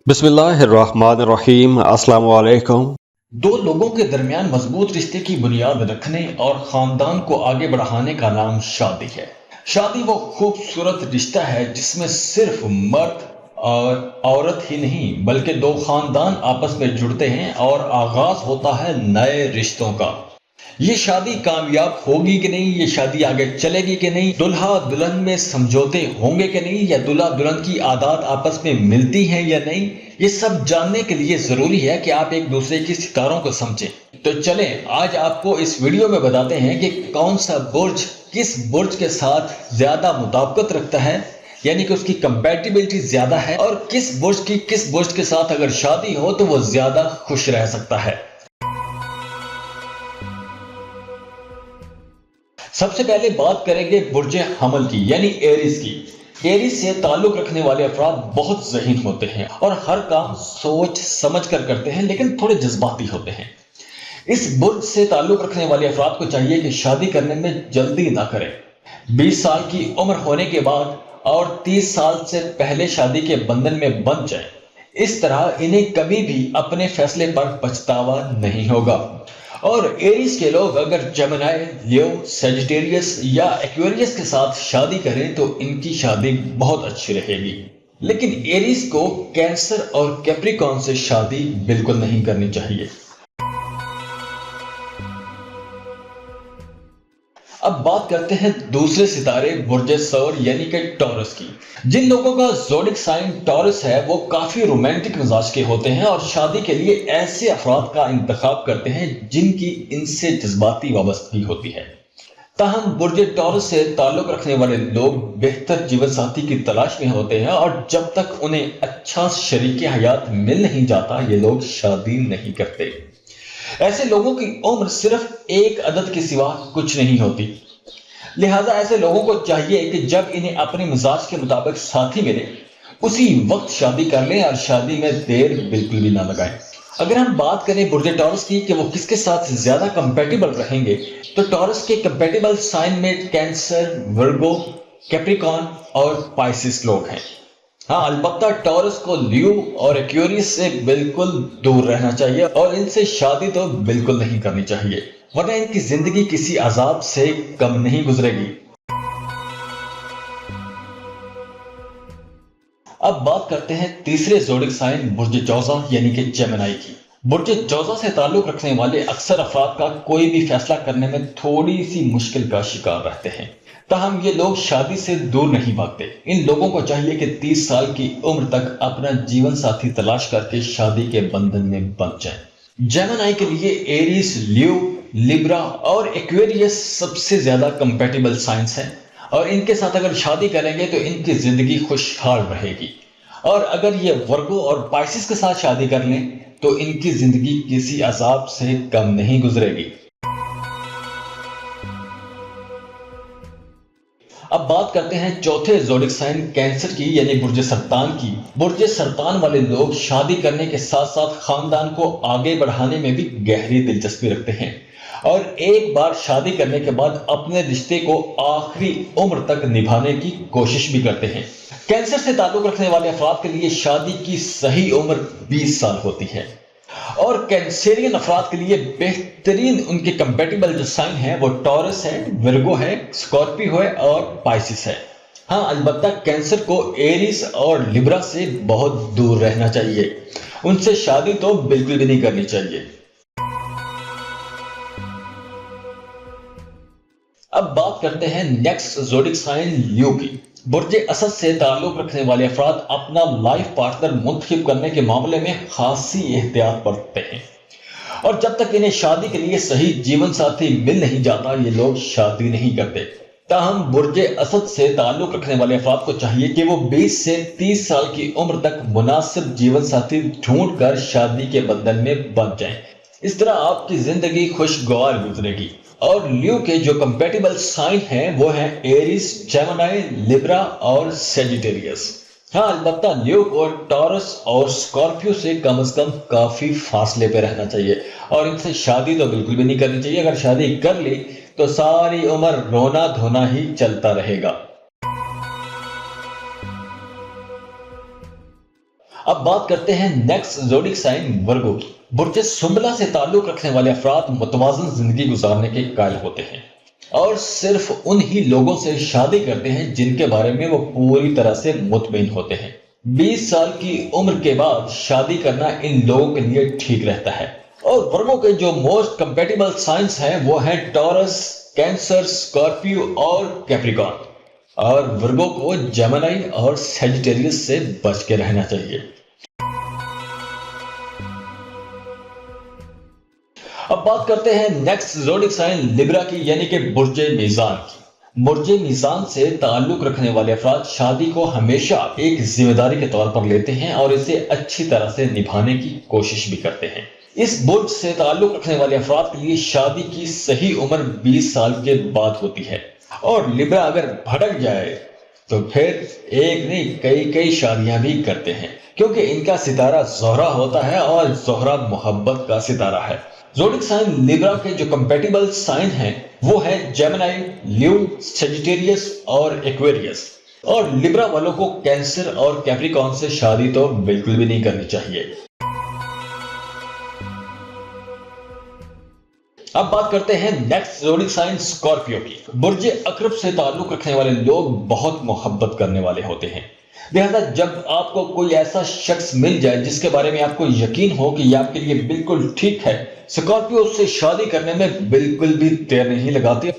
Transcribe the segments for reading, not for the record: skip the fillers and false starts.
बिस्मिल्लाहिर्रहमानिर्रहीम। अस्सलाम वालेकुम। दो लोगों के दरमियान मजबूत रिश्ते की बुनियाद रखने और खानदान को आगे बढ़ाने का नाम शादी है। शादी वो खूबसूरत रिश्ता है जिसमें सिर्फ मर्द और औरत ही नहीं बल्कि दो खानदान आपस में जुड़ते हैं और आगाज होता है नए रिश्तों का। ये शादी कामयाब होगी कि नहीं, ये शादी आगे चलेगी कि नहीं, दुल्हा दुल्हन में समझौते होंगे कि नहीं, या दुल्हा दुल्हन की आदत आपस में मिलती हैं या नहीं, ये सब जानने के लिए जरूरी है कि आप एक दूसरे की सितारों को समझें। तो चलें आज आपको इस वीडियो में बताते हैं कि कौन सा बुर्ज किस बुर्ज के साथ ज्यादा मुताबिकत रखता है, यानी कि उसकी कंपैटिबिलिटी ज्यादा है, और किस बुर्ज के साथ अगर शादी हो तो वो ज्यादा खुश रह सकता है। सबसे पहले बात करेंगे बुर्ज हमल की यानी एरीज की। एरीज से ताल्लुक रखने वाले अफराद बहुत ज़हीन होते हैं और हर काम सोच समझ कर करते हैं, लेकिन थोड़े जज्बाती होते हैं। इस बुर्ज से ताल्लुक रखने वाले अफराद को चाहिए कि शादी करने में जल्दी ना करें। 20 साल की उम्र होने के बाद और 30 साल से पहले शादी के बंधन में बंध जाएं। इस तरह इन्हें कभी भी अपने फैसले पर पछतावा नहीं होगा। और एरीज के लोग अगर जेमिनी, लियो, सजिटेरियस या एक्वेरियस के साथ शादी करें तो इनकी शादी बहुत अच्छी रहेगी। लेकिन एरीज को कैंसर और कैप्रिकॉर्न से शादी बिल्कुल नहीं करनी चाहिए। अब बात करते हैं दूसरे सितारे बुर्ज सौर यानी कि टॉरस की। जिन लोगों का ज़ोडिक साइन टॉरस है वो काफी रोमांटिक मिजाज के होते हैं और शादी के लिए ऐसे अफराद का इंतखाब करते हैं जिनकी इनसे जज्बाती वाबस्तगी होती है। ताहम बुर्ज टॉरस से ताल्लुक रखने वाले लोग बेहतर जीवन साथी की तलाश में होते हैं और जब तक उन्हें अच्छा शरीक हयात मिल नहीं जाता ये लोग शादी नहीं करते। ऐसे लोगों की उम्र सिर्फ एक अदद के सिवा कुछ नहीं होती। लिहाजा ऐसे लोगों को चाहिए कि जब इन्हें अपने मिजाज के मुताबिक साथी मिले उसी वक्त शादी कर लें और शादी में देर बिल्कुल भी ना लगाएं। अगर हम बात करें बुर्ज टॉरस की कि वो किसके साथ ज्यादा कंपेटिबल रहेंगे, तो टॉरस के कंपेटिबल साइन में कैंसर, वर्गो, कैप्रिकॉर्न और पाइसिस लोग हैं। हाँ, अलबत्ता टॉरस को लियो और एक्वेरियस से बिल्कुल दूर रहना चाहिए और इनसे शादी तो बिल्कुल नहीं करनी चाहिए, वरना इनकी जिंदगी किसी अजाब से कम नहीं गुजरेगी। अब बात करते हैं तीसरे ज़ोडिक साइन बुर्ज जौज़ा यानी कि जेमिनी की। बुर्ज जौज़ा से ताल्लुक रखने वाले अक्सर अफराद का कोई भी फैसला करने में थोड़ी सी मुश्किल का शिकार रहते हैं। ताहम ये लोग शादी से दूर नहीं भागते। इन लोगों को चाहिए कि 30 साल की उम्र तक अपना जीवन साथी तलाश करके शादी के बंधन में बंध जाएं। जेमिनी के लिए एरीज, लियो, लिब्रा और एक्वेरियस सबसे ज्यादा कंपैटिबल साइंस हैं और इनके साथ अगर शादी करेंगे तो इनकी जिंदगी खुशहाल रहेगी। और अगर ये वर्गो और पाइसिस के साथ शादी कर लें तो इनकी जिंदगी किसी अजाब से कम नहीं गुजरेगी। अब बात करते हैं चौथे ज़ोडिक साइन कैंसर की यानी बुर्ज सरतान की। बुर्ज सरतान वाले लोग शादी करने के साथ साथ खानदान को आगे बढ़ाने में भी गहरी दिलचस्पी रखते हैं और एक बार शादी करने के बाद अपने रिश्ते को आखिरी उम्र तक निभाने की कोशिश भी करते हैं। कैंसर से ताल्लुक रखने वाले अफराद के लिए शादी की सही उम्र 20 साल होती है और कैंसेरियन अफराद के लिए बेहतरीन उनके कंपेटिबल जो साइन है वो टॉरस है, विर्गो है, स्कॉर्पियो है और पाइसिस है। हाँ, अलबत्ता कैंसर को एरीज और लिब्रा से बहुत दूर रहना चाहिए, उनसे शादी तो बिल्कुल भी नहीं करनी चाहिए। अब बात करते हैं नेक्स्ट ज़ोडिक साइन लियो की। बुर्ज असद से ताल्लुक रखने वाले अफराद अपना लाइफ पार्टनर मुंतखब करने के मामले में खासी एहतियात बरतते हैं और जब तक इन्हें शादी के लिए सही जीवन साथी मिल नहीं जाता ये लोग शादी नहीं करते। ताहम बुर्ज असद से ताल्लुक रखने वाले अफराद को चाहिए कि वो 20 से 30 साल की उम्र तक मुनासिब जीवन साथी ढूंढ कर शादी के बंधन में बंध जाएं। इस तरह आपकी जिंदगी खुशगवार गुजरेगी। और लियो के जो कंपेटिबल साइन हैं वो हैं एरीज, जेमिनी, लिब्रा और सेजिटेरियस। हाँ, अलबत्ता लियो को टॉरस और स्कॉर्पियो से कम काफी फासले पे रहना चाहिए और इनसे शादी तो बिल्कुल भी नहीं करनी चाहिए। अगर शादी कर ली तो सारी उम्र रोना धोना ही चलता रहेगा। अब बात करते हैं नेक्स्ट ज़ोडिक साइन वर्गो की। बुर्ज सुंबला से ताल्लुक रखने वाले अफराद मुतवाज़िन जिंदगी गुजारने के कायल होते हैं और सिर्फ उन ही लोगों से शादी करते हैं जिनके बारे में वो पूरी तरह से मुतमईन होते हैं। 20 साल की उम्र के बाद शादी करना इन लोगों के लिए ठीक रहता है। और वर्गों के जो मोस्ट कंपेटिबल साइंस हैं वो हैं टॉरस, कैंसर, स्कॉर्पियो और कैप्रिकॉर्न। और वर्गों को जेमिनी और सैजिटेरियस से बच के रहना चाहिए। अब बात करते हैं नेक्स्ट ज़ोडिक साइन लिब्रा की, यानी कि बुर्ज मीज़ान की। बुर्ज मीज़ान से ताल्लुक रखने वाले अफराद शादी को हमेशा एक जिम्मेदारी के तौर पर लेते हैं और इसे अच्छी तरह से निभाने की कोशिश भी करते हैं। इस बुर्ज से ताल्लुक रखने वाले अफराद के लिए शादी की सही उम्र 20 साल के बाद होती है। और लिब्रा अगर भड़क जाए तो फिर एक नहीं कई शादियां भी करते हैं, क्योंकि इनका सितारा ज़ोहरा होता है और ज़ोहरा मोहब्बत का सितारा है। ज़ोडिक साइन लिब्रा के जो कंपेटिबल साइन हैं वो है जेमिनी, लियो, सैजिटेरियस और एक्वेरियस। और लिब्रा वालों को कैंसर और कैप्रिकॉर्न से शादी तो बिल्कुल भी नहीं करनी चाहिए। अब बात करते हैं नेक्स्ट ज़ोडिक साइन स्कॉर्पियो की। बुर्ज अकरब से ताल्लुक रखने वाले लोग बहुत मोहब्बत करने वाले होते हैं। लिहाजा जब आपको कोई ऐसा शख्स मिल जाए जिसके बारे में आपको यकीन हो कि यह आपके लिए बिल्कुल ठीक है, स्कॉर्पियो उससे शादी करने में बिल्कुल भी देर नहीं लगाते।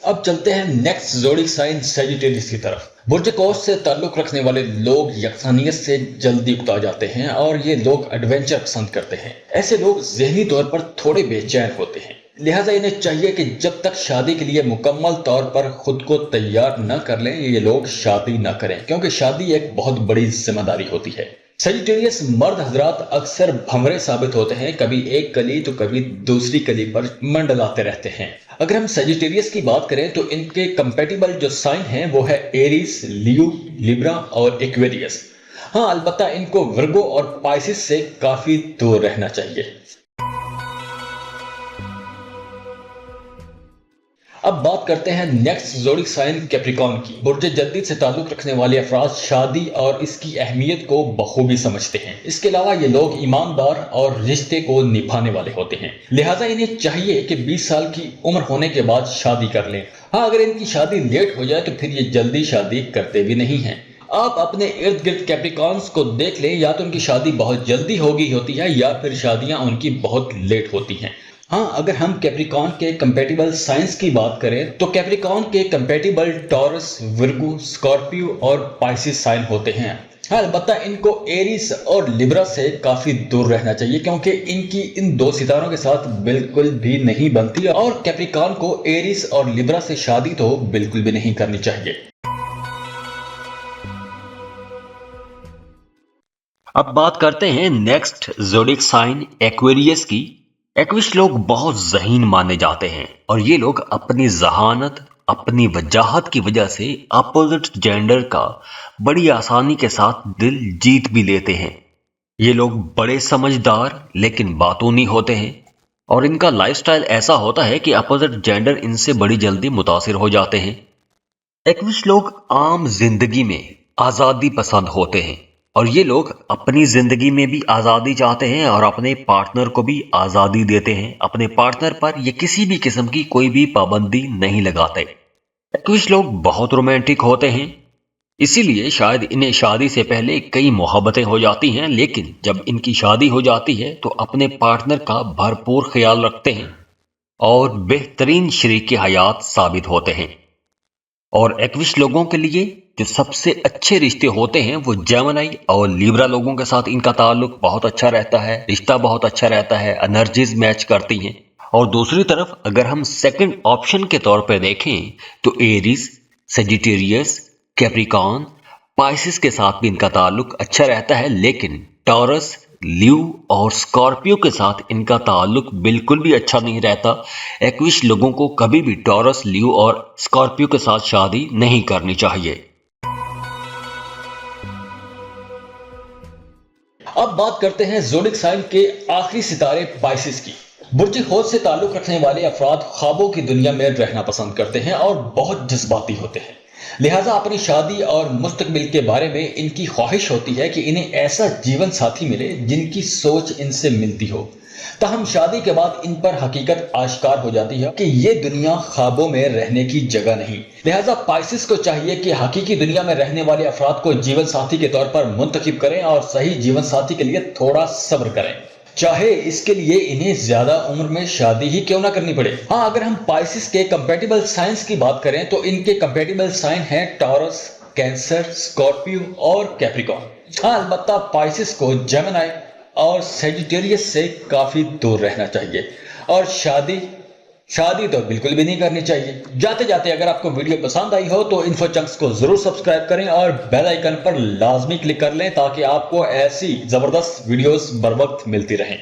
अब चलते हैं नेक्स्ट ज़ोडिक साइन सैजिटेरियस की तरफ। बुर्ज कौस से ताल्लुक रखने वाले लोग यकसानियत से जल्दी उकता जाते हैं और ये लोग एडवेंचर पसंद करते हैं। ऐसे लोग ज़हनी तौर पर थोड़े बेचैन होते हैं, लिहाजा इन्हें चाहिए कि जब तक शादी के लिए मुकम्मल तौर पर खुद को तैयार न कर लें ये लोग शादी न करें, क्योंकि शादी एक बहुत बड़ी जिम्मेदारी होती है। सैजिटेरियस मर्द हजरात अक्सर भंवरे साबित होते हैं, कभी एक कली तो कभी दूसरी कली पर मंडलाते रहते हैं। अगर हम सैजिटेरियस की बात करें तो इनके कंपेटिबल जो साइन हैं वो है एरीज, लियो, लिब्रा और एक्वेरियस। हाँ, अलबत्ता इनको वर्गो और पाइसिस से काफी दूर रहना चाहिए। अब बात करते हैं नेक्स्ट ज़ोडिक साइन कैप्रिकॉर्न की। बुर्ज जद्दीद से ताल्लुक रखने वाले अफराद शादी और इसकी अहमियत को बखूबी समझते हैं। इसके अलावा ये लोग ईमानदार और रिश्ते को निभाने वाले होते हैं, लिहाजा इन्हें चाहिए कि 20 साल की उम्र होने के बाद शादी कर लें। हाँ, अगर इनकी शादी लेट हो जाए तो फिर ये जल्दी शादी करते भी नहीं हैं। आप अपने इर्द गिर्द कैप्रिकॉर्न्स को देख लें, या तो उनकी शादी बहुत जल्दी हो गई होती है या फिर शादियां उनकी बहुत लेट होती हैं। हाँ, अगर हम कैप्रिकॉर्न के कंपेटिबल साइंस की बात करें तो कैप्रिकॉर्न के कंपेटिबल टॉरस, विर्गो, स्कॉर्पियो और पाइसिस साइन होते हैं। हाँ, अलबत्ता इनको एरीज और लिब्रा से काफी दूर रहना चाहिए, क्योंकि इनकी इन दो सितारों के साथ बिल्कुल भी नहीं बनती और कैप्रिकॉर्न को एरीज और लिब्रा से शादी तो बिल्कुल भी नहीं करनी चाहिए। अब बात करते हैं नेक्स्ट ज़ोडिक साइन एक्वेरियस की। एक्विश लोग बहुत ज़हीन माने जाते हैं और ये लोग अपनी जहानत, अपनी वजाहत की वजह से अपोजिट जेंडर का बड़ी आसानी के साथ दिल जीत भी लेते हैं। ये लोग बड़े समझदार लेकिन बातूनी होते हैं और इनका लाइफस्टाइल ऐसा होता है कि अपोजिट जेंडर इनसे बड़ी जल्दी मुतासिर हो जाते हैं। एक्विश लोग आम जिंदगी में आज़ादी पसंद होते हैं और ये लोग अपनी जिंदगी में भी आज़ादी चाहते हैं और अपने पार्टनर को भी आज़ादी देते हैं। अपने पार्टनर पर ये किसी भी किस्म की कोई भी पाबंदी नहीं लगाते। एक्विश लोग बहुत रोमांटिक होते हैं, इसीलिए शायद इन्हें शादी से पहले कई मोहब्बतें हो जाती हैं, लेकिन जब इनकी शादी हो जाती है तो अपने पार्टनर का भरपूर ख्याल रखते हैं और बेहतरीन शरीके हयात साबित होते हैं। और एक्विश लोगों के लिए जो सबसे अच्छे रिश्ते होते हैं वो जेमिनी और लिब्रा लोगों के साथ इनका ताल्लुक बहुत अच्छा रहता है, रिश्ता बहुत अच्छा रहता है, एनर्जीज मैच करती हैं। और दूसरी तरफ अगर हम सेकंड ऑप्शन के तौर पर देखें तो एरीज, सैजिटेरियस, कैप्रिकॉर्न, पाइसिस के साथ भी इनका ताल्लुक अच्छा रहता है, लेकिन टॉरस, लियो और स्कॉर्पियो के साथ इनका ताल्लुक बिल्कुल भी अच्छा नहीं रहता। एक्विश लोगों को कभी भी टॉरस, लियो और स्कॉर्पियो के साथ शादी नहीं करनी चाहिए। अब बात करते हैं ज़ोडिक साइन के आखिरी सितारे पाइसिस की। बुर्ज हौज से ताल्लुक रखने वाले अफराद ख्वाबों की दुनिया में रहना पसंद करते हैं और बहुत जज्बाती होते हैं। لہٰذا اپنی شادی اور مستقبل کے بارے میں ان کی خواہش ہوتی ہے کہ انہیں ایسا جیون ساتھی ملے جن کی سوچ ان سے ملتی ہو۔ تاہم شادی کے بعد ان پر حقیقت آشکار ہو جاتی ہے کہ یہ دنیا خوابوں میں رہنے کی جگہ نہیں۔ لہٰذا پائسس کو چاہیے کہ حقیقی دنیا میں رہنے والے افراد کو جیون ساتھی کے طور پر منتخب کریں اور صحیح جیون ساتھی کے لیے تھوڑا صبر کریں، چاہے اس کے لیے انہیں زیادہ عمر میں شادی ہی کیوں نہ کرنی پڑے۔ ہاں، اگر ہم پائسس کے کمپیٹیبل سائنس کی بات کریں تو ان کے کمپیٹیبل سائن ہیں ٹورس، کینسر، اسکارپیو اور کیپریکارن۔ ہاں، البتہ پائسس کو جیمنائی اور سیجیٹیریس سے کافی دور رہنا چاہیے، اور شادی تو بالکل بھی نہیں کرنی چاہیے۔ جاتے جاتے اگر آپ کو ویڈیو پسند آئی ہو تو انفو چنکس کو ضرور سبسکرائب کریں اور بیل آئیکن پر لازمی کلک کر لیں تاکہ آپ کو ایسی زبردست ویڈیوز بر وقت ملتی رہیں۔